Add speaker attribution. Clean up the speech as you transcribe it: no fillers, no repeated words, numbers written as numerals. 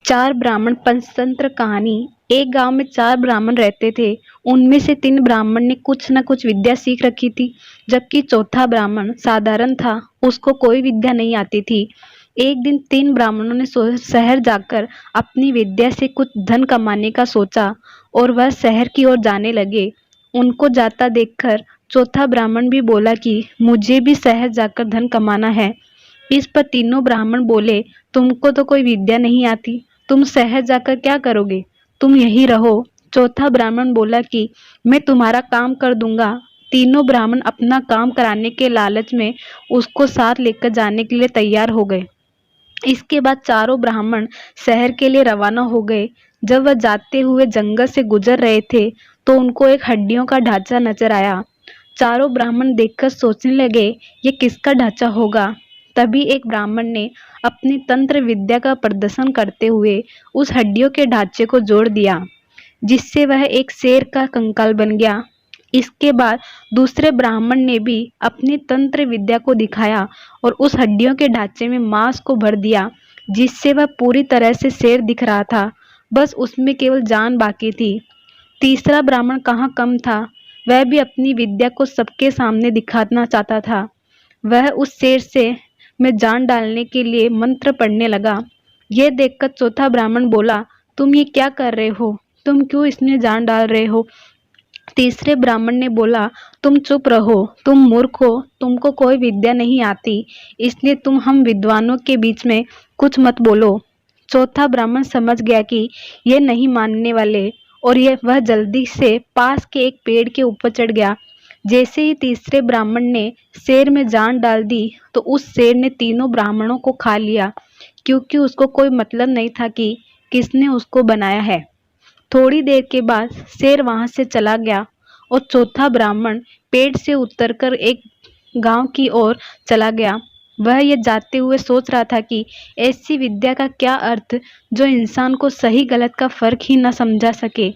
Speaker 1: चार ब्राह्मण पंचतंत्र कहानी। एक गांव में चार ब्राह्मण रहते थे। उनमें से तीन ब्राह्मण ने कुछ न कुछ विद्या सीख रखी थी, जबकि चौथा ब्राह्मण साधारण था, उसको कोई विद्या नहीं आती थी। एक दिन तीन ब्राह्मणों ने शहर जाकर अपनी विद्या से कुछ धन कमाने का सोचा और वह शहर की ओर जाने लगे। उनको जाता देखकर चौथा ब्राह्मण भी बोला कि मुझे भी शहर जाकर धन कमाना है। इस पर तीनों ब्राह्मण बोले, तुमको तो कोई विद्या नहीं आती, तुम शहर जाकर क्या करोगे, तुम यहीं रहो। चौथा ब्राह्मण बोला कि मैं तुम्हारा काम कर दूंगा। तीनों ब्राह्मण अपना काम कराने के लालच में उसको साथ लेकर जाने के लिए तैयार हो गए। इसके बाद चारों ब्राह्मण शहर के लिए रवाना हो गए। जब वह जाते हुए जंगल से गुजर रहे थे तो उनको एक हड्डियों का ढांचा नजर आया। चारों ब्राह्मण देखकर सोचने लगे, ये किसका ढांचा होगा। तभी एक ब्राह्मण ने अपनी तंत्र विद्या का प्रदर्शन करते हुए उस हड्डियों के ढांचे को जोड़ दिया, जिससे वह एक शेर का कंकाल बन गया। इसके बाद दूसरे ब्राह्मण ने भी अपनी तंत्र विद्या को दिखाया और उस हड्डियों के ढांचे में मांस को भर दिया, जिससे वह पूरी तरह से शेर दिख रहा था, बस उसमें केवल जान बाकी थी। तीसरा ब्राह्मण कहाँ कम था, वह भी अपनी विद्या को सबके सामने दिखाना चाहता था। वह उस शेर से में जान डालने के लिए मंत्र पढ़ने लगा। यह देखकर चौथा ब्राह्मण बोला, तुम ये क्या कर रहे हो, तुम क्यों इसमें जान डाल रहे हो। तीसरे ब्राह्मण ने बोला, तुम चुप रहो, तुम मूर्ख हो, तुमको कोई विद्या नहीं आती, इसलिए तुम हम विद्वानों के बीच में कुछ मत बोलो। चौथा ब्राह्मण समझ गया कि ये नहीं मानने वाले और वह जल्दी से पास के एक पेड़ के ऊपर चढ़ गया। जैसे ही तीसरे ब्राह्मण ने शेर में जान डाल दी तो उस शेर ने तीनों ब्राह्मणों को खा लिया, क्योंकि उसको कोई मतलब नहीं था कि किसने उसको बनाया है। थोड़ी देर के बाद शेर वहां से चला गया और चौथा ब्राह्मण पेड़ से उतरकर एक गांव की ओर चला गया। वह ये जाते हुए सोच रहा था कि ऐसी विद्या का क्या अर्थ जो इंसान को सही गलत का फर्क ही न समझा सके।